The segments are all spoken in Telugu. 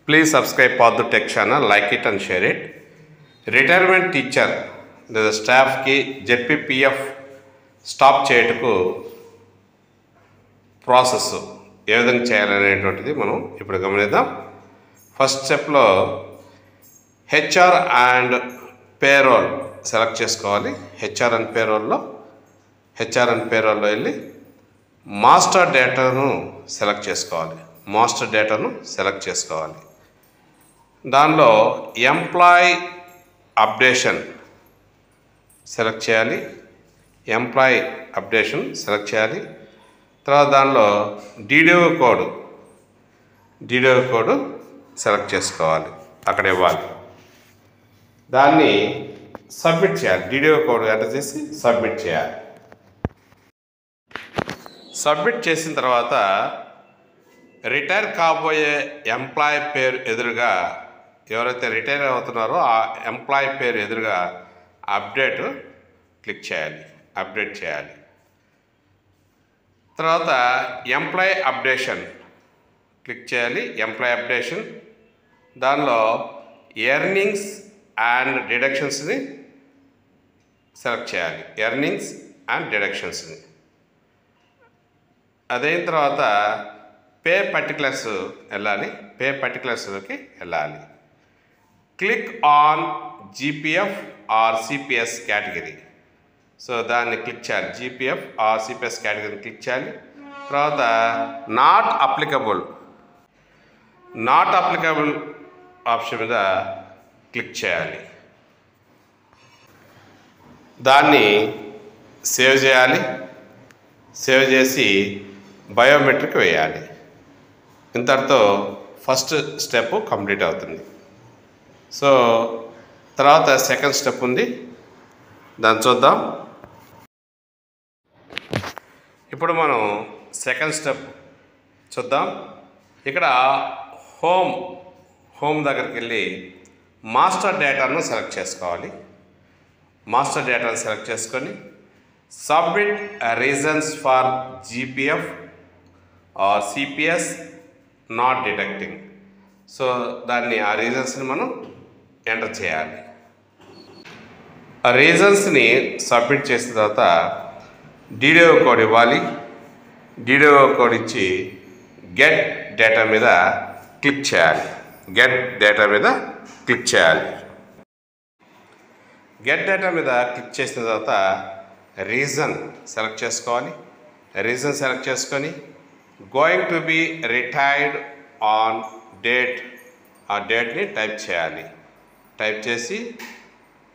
Please subscribe Paddu Tech channel, like it and share it. Retirement teacher, the staff ki ZPPF stop చేయటకు ప్రాసెస్ ఏ విధంగా చేయాలనేటువంటిది మనం ఇప్పుడు గమనిద్దాం. ఫస్ట్ స్టెప్లో హెచ్ఆర్ అండ్ పేరోల్ సెలెక్ట్ చేసుకోవాలి. హెచ్ఆర్ అండ్ పేరోల్లో వెళ్ళి మాస్టర్ డేటాను సెలెక్ట్ చేసుకోవాలి. దానిలో ఎంప్లాయీ అప్డేషన్ సెలెక్ట్ చేయాలి. తర్వాత దానిలో డీడీఓ కోడ్ సెలెక్ట్ చేసుకోవాలి, అక్కడ ఇవ్వాలి. దాన్ని సబ్మిట్ చేయాలి. డీడీఓ కోడ్ ఎంటర్ చేసి సబ్మిట్ చేయాలి. సబ్మిట్ చేసిన తర్వాత రిటైర్ కాబోయే ఎంప్లాయీ పేరు ఎదురుగా, ఎవరైతే రిటైర్ అవుతున్నారో ఆ ఎంప్లాయీ పేరు ఎదురుగా అప్డేట్ చేయాలి. తర్వాత ఎంప్లాయీ అప్డేషన్ క్లిక్ చేయాలి. దానిలో ఎర్నింగ్స్ అండ్ డిడక్షన్స్ని సెలెక్ట్ చేయాలి. అదైన తర్వాత పే పర్టికులర్స్లోకి వెళ్ళాలి. Click on GPF or CPS category. So దాన్ని క్లిక్ చేయాలి. జీపీఎఫ్ ఆర్ సిపిఎస్ కేటగిరీని క్లిక్ చేయాలి. తర్వాత నాట్ అప్లికబుల్ ఆప్షన్ మీద క్లిక్ చేయాలి. దాన్ని సేవ్ చేసి బయోమెట్రిక్ వేయాలి. ఇంతటితో ఫస్ట్ స్టెప్ కంప్లీట్ అవుతుంది. సో తర్వాత సెకండ్ స్టెప్ ఉంది, దాన్ని చూద్దాం. ఇప్పుడు మనం సెకండ్ స్టెప్ చూద్దాం. ఇక్కడ హోమ్ దగ్గరికి వెళ్ళి మాస్టర్ డేటాను సెలెక్ట్ చేసుకోవాలి. చేసుకొని submit reasons for GPF or CPS not deducting. So ఆ రీజన్స్ని మనం ఎంటర్ చేయాలి. ఆ రీజన్స్ని సబ్మిట్ చేసిన తర్వాత డీడీఓ కోడ్ ఇవ్వాలి. డీడీఓ కోడ్ ఇచ్చి గెట్ డేటా మీద క్లిక్ చేయాలి. గెట్ డేటా మీద క్లిక్ చేసిన తర్వాత రీజన్ సెలెక్ట్ చేసుకొని going to be retired on date, ఆ డేట్ని టైప్ చేసి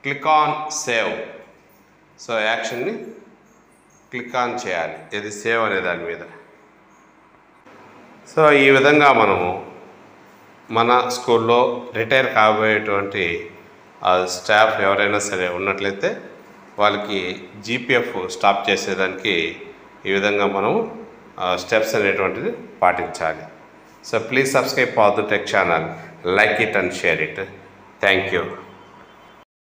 క్లిక్ ఆన్ సేవ్. సో యాక్షన్ని క్లిక్ ఆన్ చేయాలి, ఇది సేవ్ అనే దాని మీద. సో ఈ విధంగా మనము మన స్కూల్లో రిటైర్ కాబోయేటువంటి స్టాఫ్ ఎవరైనా సరే ఉన్నట్లయితే వాళ్ళకి జీపీఎఫ్ స్టాప్ చేసేదానికి ఈ విధంగా మనము స్టెప్స్ అనేటువంటిది పాటించాలి. So please subscribe Paddu Tech channel, like it and share it. Thank you.